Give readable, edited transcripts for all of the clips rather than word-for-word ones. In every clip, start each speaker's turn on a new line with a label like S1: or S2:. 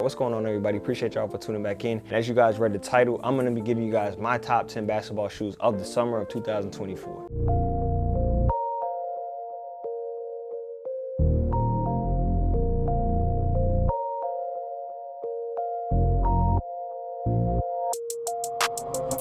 S1: What's going on, everybody? Appreciate y'all for tuning back in. And as you guys read the title, I'm gonna be giving you guys my top 10 basketball shoes of the summer of 2024.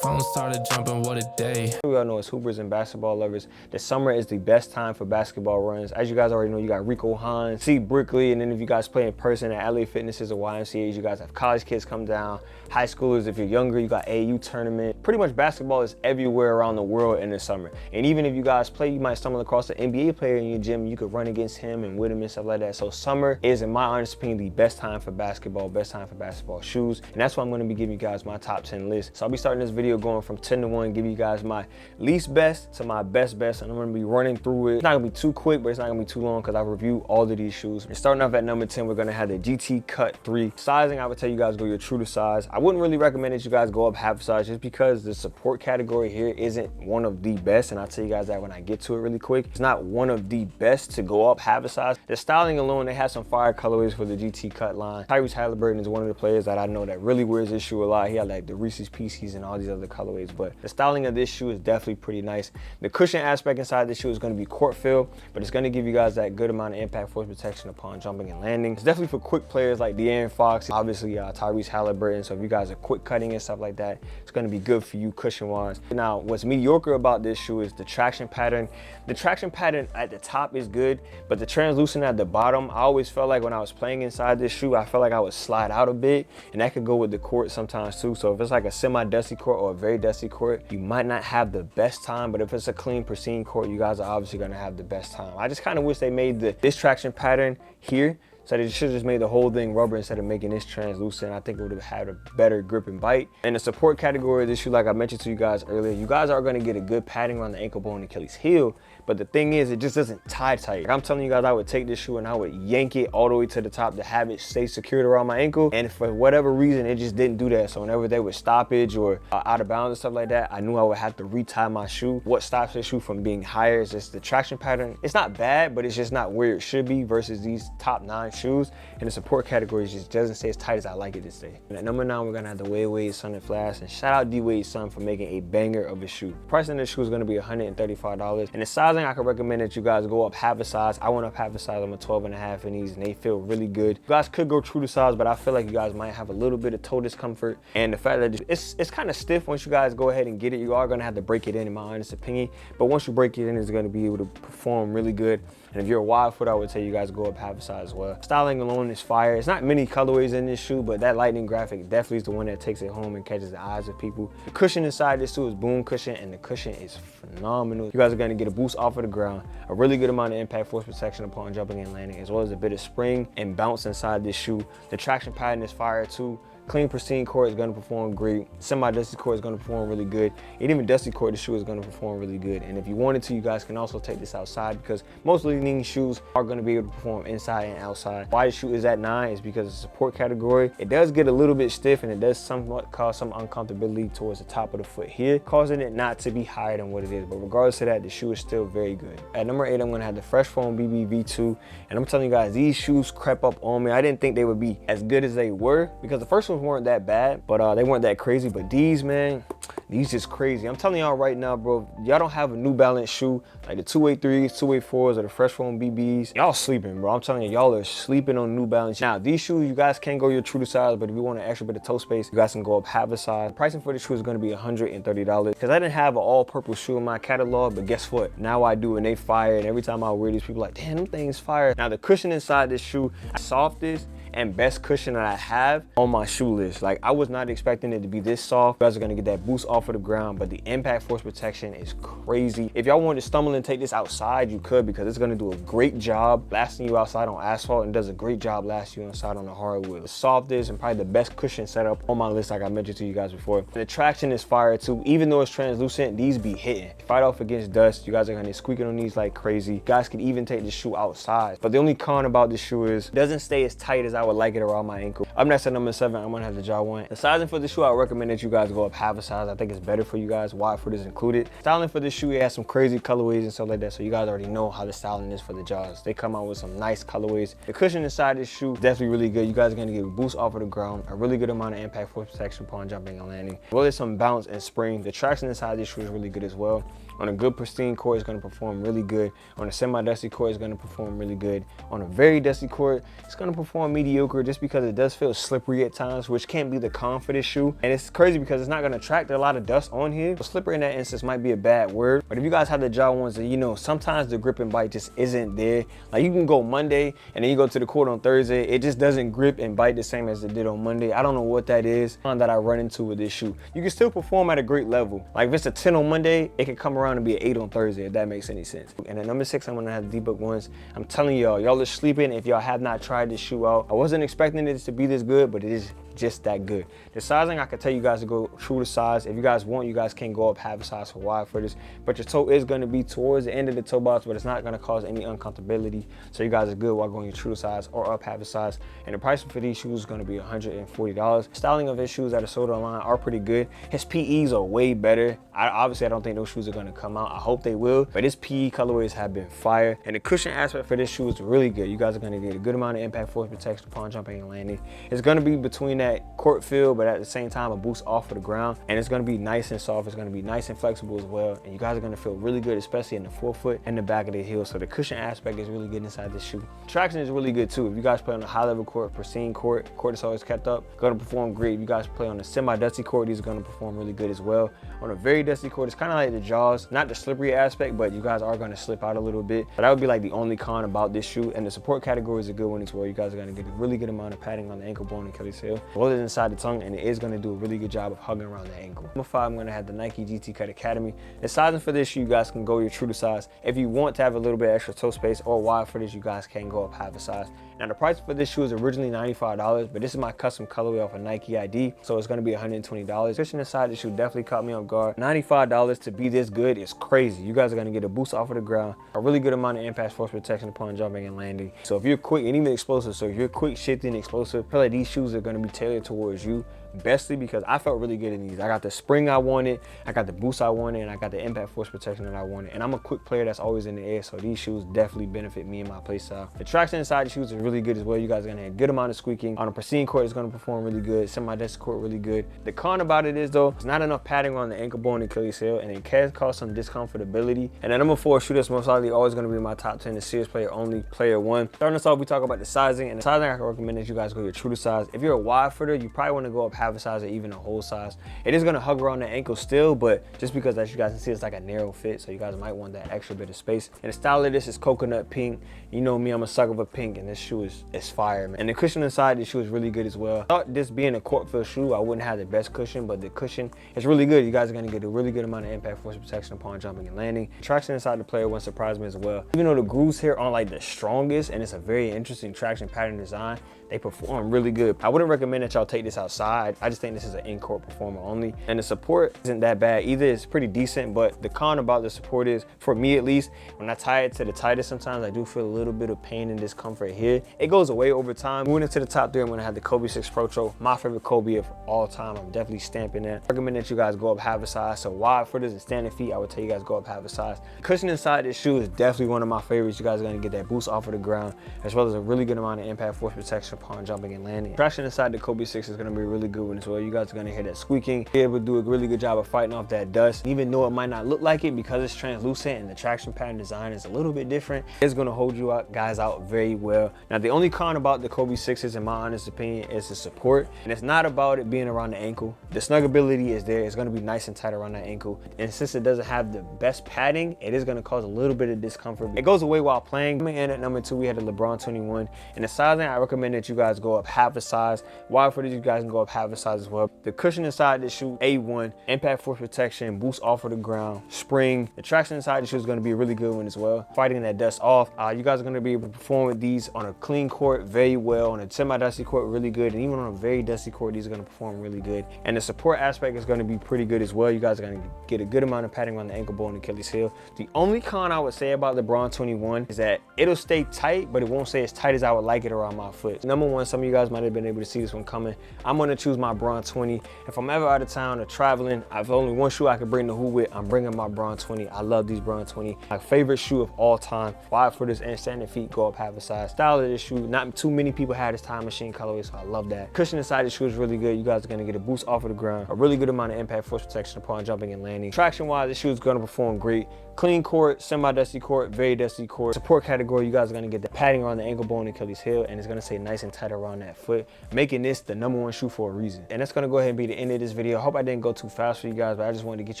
S2: Phone started jumping, what a day.
S1: We all know as hoopers and basketball lovers, the summer is the best time for basketball runs. As you guys already know, you got Rico Hines, C. Brickley, and then if you guys play in person at LA Fitnesses or YMCAs, you guys have college kids come down, high schoolers. If you're younger, you got AAU tournament. Pretty much basketball is everywhere around the world in the summer. And even if you guys play, you might stumble across an NBA player in your gym, you could run against him and with him and stuff like that. So summer is, in my honest opinion, the best time for basketball, best time for basketball shoes. And that's why I'm gonna be giving you guys my top 10 list. So I'll be starting this video going from 10 to 1, give you guys my least best to my best, and I'm gonna be running through it. It's not gonna be too quick, but it's not gonna be too long because I review all of these shoes. And starting off at number 10, we're gonna have the GT Cut 3. Sizing, I would tell you guys go your true to size. I wouldn't really recommend that you guys go up half size just because the support category here isn't one of the best, and I'll tell you guys that when I get to it really quick. It's not one of the best to go up half a size. The styling alone, they have some fire colorways for the GT Cut line. Tyrese Halliburton is one of the players that I know that really wears this shoe a lot. He had like the Reese's Pieces and all these other colorways, but the styling of this shoe is definitely pretty nice. The cushion aspect inside this shoe is going to be court feel, but it's going to give you guys that good amount of impact force protection upon jumping and landing. It's definitely for quick players like De'Aaron Fox, obviously Tyrese Halliburton. So if you guys are quick cutting and stuff like that, it's going to be good for you cushion wise. Now, what's mediocre about this shoe is the traction pattern. The traction pattern at the top is good, but the translucent at the bottom, I always felt like when I was playing inside this shoe, I felt like I would slide out a bit, and that could go with the court sometimes too. So if it's like a semi-dusty court or a very dusty court, you might not have the best time, but if it's a clean, pristine court, you guys are obviously gonna have the best time. I just kind of wish they made this traction pattern here, so they should have just made the whole thing rubber instead of making this translucent. I think it would have had a better grip and bite. In the support category of this shoe, like I mentioned to you guys earlier, you guys are gonna get a good padding around the ankle bone and Achilles heel, but the thing is, it just doesn't tie tight. Like I'm telling you guys, I would take this shoe and I would yank it all the way to the top to have it stay secured around my ankle, and for whatever reason, it just didn't do that. So whenever they would stoppage or out of bounds and stuff like that, I knew I would have to retie my shoe. What stops this shoe from being higher is just the traction pattern. It's not bad, but it's just not where it should be versus these top 9 shoes. And the support category just doesn't stay as tight as I like it to stay. And at number 9, we're gonna have the Wade Son and Flash. And shout out D-Wade's son for making a banger of a shoe. The price on this shoe is gonna be $135. And the sizing, I could recommend that you guys go up half a size. I went up half a size. I'm a 12.5 in these, and they feel really good. You guys could go true to size, but I feel like you guys might have a little bit of toe discomfort. And the fact that it's kind of stiff once you guys go ahead and get it, you are gonna have to break it in my honest opinion. But once you break it in, it's gonna be able to perform really good. And if you're a wide foot, I would tell you guys go up half a size as well. Styling alone is fire. It's not many colorways in this shoe, but that lightning graphic definitely is the one that takes it home and catches the eyes of people. The cushion inside this too is boom cushion, and the cushion is phenomenal. You guys are gonna get a boost off of the ground, a really good amount of impact force protection upon jumping and landing, as well as a bit of spring and bounce inside this shoe. The traction pattern is fire too. Clean, pristine court is gonna perform great. Semi-dusty court is gonna perform really good. And even dusty court, the shoe is gonna perform really good. And if you wanted to, you guys can also take this outside because most leaning shoes are gonna be able to perform inside and outside. Why the shoe is at 9 is because the support category, it does get a little bit stiff and it does somewhat cause some uncomfortability towards the top of the foot here, causing it not to be higher than what it is. But regardless of that, the shoe is still very good. At number 8, I'm gonna have the Fresh Foam BB V2. And I'm telling you guys, these shoes crept up on me. I didn't think they would be as good as they were because the first ones weren't that bad, but they weren't that crazy. But these, man, these just crazy. I'm telling y'all right now, bro, y'all don't have a New Balance shoe like the 283s, 284s, or the Fresh Foam BBs. Y'all sleeping, bro. I'm telling you, y'all are sleeping on New Balance. Now, these shoes, you guys can go your true to size, but if you want an extra bit of toe space, you guys can go up half a size. Pricing for the shoe is going to be $130 because I didn't have an all-purple shoe in my catalog, but guess what? Now I do, and they fire. And every time I wear these, people are like, damn, them things fire. Now, the cushion inside this shoe, softest and best cushion that I have on my shoe list. Like, I was not expecting it to be this soft. You guys are gonna get that boost off of the ground, but the impact force protection is crazy. If y'all wanted to stumble and take this outside, you could, because it's gonna do a great job lasting you outside on asphalt and does a great job lasting you inside on the hardwood. The softest and probably the best cushion setup on my list, like I mentioned to you guys before. And the traction is fire too. Even though it's translucent, these be hitting. Fight off against dust. You guys are gonna be squeaking on these like crazy. You guys could even take this shoe outside. But the only con about this shoe is it doesn't stay as tight as I I would like it around my ankle. Up next at number 7, I'm gonna have the jaw one. The sizing for the shoe, I recommend that you guys go up half a size. I think it's better for you guys, wide foot is included. Styling for this shoe, it has some crazy colorways and stuff like that, so you guys already know how the styling is for the jaws. They come out with some nice colorways. The cushion inside this shoe is definitely really good. You guys are gonna get a boost off of the ground, a really good amount of impact force protection upon jumping and landing, as well as some bounce and spring. The traction inside this shoe is really good as well. On a good pristine court, it's going to perform really good. On a semi-dusty court, it's going to perform really good. On a very dusty court, it's going to perform mediocre just because it does feel slippery at times, which can't be the con for this shoe. And it's crazy because it's not going to attract a lot of dust on here. So slippery in that instance might be a bad word. But if you guys have the jaw ones, that you know, sometimes the grip and bite just isn't there. Like you can go Monday and then you go to the court on Thursday, it just doesn't grip and bite the same as it did on Monday. I don't know what that is that I run into with this shoe. You can still perform at a great level. Like if it's a 10 on Monday, it can come around and be an 8 on Thursday, if that makes any sense. And at number 6, I'm gonna have the debug ones. I'm telling y'all are sleeping if y'all have not tried this shoe out. I wasn't expecting it to be this good, but it is just that good. The sizing, I can tell you guys to go true to size. If you guys want, you guys can go up half a size for wide footers, but your toe is gonna be towards the end of the toe box, but it's not gonna cause any uncomfortability. So you guys are good while going true to size or up half a size. And the price for these shoes is gonna be $140. Styling of his shoes at a soda line are pretty good. His PEs are way better. Obviously, I don't think those shoes are gonna come out. I hope they will, but his PE colorways have been fire. And the cushion aspect for this shoe is really good. You guys are gonna get a good amount of impact force protection upon jumping and landing. It's gonna be between that court feel, but at the same time, a boost off of the ground. And it's gonna be nice and soft. It's gonna be nice and flexible as well. And you guys are gonna feel really good, especially in the forefoot and the back of the heel. So the cushion aspect is really good inside this shoe. Traction is really good too. If you guys play on a high level court, pristine court that's always kept up, gonna perform great. If you guys play on a semi-dusty court, these are gonna perform really good as well. On a very dusty court, it's kind of like the jaws, not the slippery aspect, but you guys are gonna slip out a little bit. But that would be like the only con about this shoe. And the support category is a good one as well. You guys are gonna get a really good amount of padding on the ankle bone and Achilles heel, as well as inside the tongue, and it is gonna do a really good job of hugging around the ankle. Number 5, I'm gonna have the Nike GT Cut Academy. The sizing for this shoe, you guys can go your true to size. If you want to have a little bit extra toe space or wide for this, you guys can go up half a size. Now the price for this shoe is originally $95, but this is my custom colorway off a Nike ID, so it's gonna be $120. Cushion inside the shoe definitely caught me off guard. $95 to be this good is crazy. You guys are gonna get a boost off of the ground, a really good amount of impact force protection upon jumping and landing. So if you're quick and even explosive, so if you're quick, shifting, explosive, I feel like these shoes are gonna be tailored towards you. Bestly because I felt really good in these. I got the spring I wanted, I got the boost I wanted, and I got the impact force protection that I wanted. And I'm a quick player that's always in the air, so these shoes definitely benefit me and my play style. The traction inside the shoes is really good as well. You guys are gonna have a good amount of squeaking. On a pristine court, it's gonna perform really good. Semi-dusty court, really good. The con about it is though, it's not enough padding on the ankle bone and Achilles heel, and it can cause some discomfortability. And at number 4, shoe that's most likely always gonna be my top 10, the serious player only, player 1. Starting us off, we talk about the sizing, and the sizing I can recommend is you guys go your true to size. If you're a wide footer, you probably wanna go up half a size or even a whole size. It is gonna hug around the ankle still, but just because as you guys can see, it's like a narrow fit, so you guys might want that extra bit of space. And the style of this is coconut pink. You know me, I'm a sucker for pink, and this shoe is fire, man. And the cushion inside this shoe is really good as well. I thought this being a court field shoe, I wouldn't have the best cushion, but the cushion is really good. You guys are gonna get a really good amount of impact force protection upon jumping and landing. Traction inside the player one surprised me as well. Even though the grooves here aren't like the strongest, and it's a very interesting traction pattern design, they perform really good. I wouldn't recommend that y'all take this outside. I just think this is an in-court performer only. And the support isn't that bad either. It's pretty decent, but the con about the support is, for me at least, when I tie it to the tightest, sometimes I do feel a little bit of pain and discomfort here. It goes away over time. Moving into the top 3, I'm gonna have the Kobe 6 Protro, my favorite Kobe of all time. I'm definitely stamping that. I recommend that you guys go up half a size. So wide footers and standing feet, I would tell you guys go up half a size. The cushion inside this shoe is definitely one of my favorites. You guys are gonna get that boost off of the ground, as well as a really good amount of impact force protection upon jumping and landing. Traction inside the Kobe 6 is gonna be a really good one as well. You guys are gonna hear that squeaking, be able to do a really good job of fighting off that dust. Even though it might not look like it because it's translucent and the traction pattern design is a little bit different, it's gonna hold you guys out very well. Now the only con about the Kobe 6s, in my honest opinion, is the support. And it's not about it being around the ankle. The snuggability is there. It's gonna be nice and tight around that ankle. And since it doesn't have the best padding, it is gonna cause a little bit of discomfort. It goes away while playing. Coming in at number 2, we had the LeBron 21. And the sizing, I recommend that you guys go up half a size. Wide footed, you guys can go up half a size as well. The cushion inside the shoe, A1, impact force protection, boost off of the ground, spring. The traction inside the shoe is gonna be a really good one as well. Fighting that dust off. You guys are gonna be able to perform with these on a clean court very well, on a semi-dusty court really good, and even on a very dusty court, these are gonna perform really good. And the support aspect is gonna be pretty good as well. You guys are gonna get a good amount of padding on the ankle bone and Achilles heel. The only con I would say about LeBron 21 is that it'll stay tight, but it won't stay as tight as I would like it around my foot. Number one, some of you guys might have been able to see this one coming. I'm gonna choose my Bron 20. If I'm ever out of town or traveling, I've only one shoe I can bring the hoop with. I'm bringing my Bron 20. I love these Bron 20. My favorite shoe of all time. Wide footers and standing feet go up half a size. Style of this shoe, not too many people had this Time Machine colorway, so I love that. Cushion inside the shoe is really good. You guys are gonna get a boost off of the ground, a really good amount of impact force protection upon jumping and landing. Traction wise, this shoe is gonna perform great. Clean court, semi-dusty court, very dusty court. Support category, you guys are gonna get the padding around the ankle bone and Achilles heel, and it's gonna stay nice and tight around that foot, making this the number one shoe for a reason. And that's gonna go ahead and be the end of this video. I hope I didn't go too fast for you guys, but I just wanted to get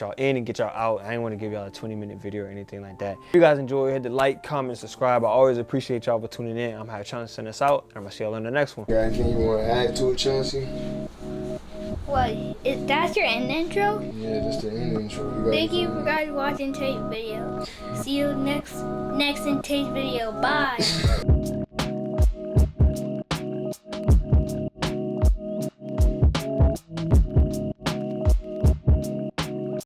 S1: y'all in and get y'all out. I didn't want to give y'all a 20-minute video or anything like that. If you guys enjoy, hit the like, comment, subscribe. I always appreciate y'all for tuning in. I'm having Chauncey send us out, and I'm gonna see y'all in the next one.
S3: Got anything you want to add to it, Chauncey?
S4: What? That's your end intro?
S3: Yeah, that's the end intro.
S4: Thank you for guys watching today's video. See you next in today's video. Bye.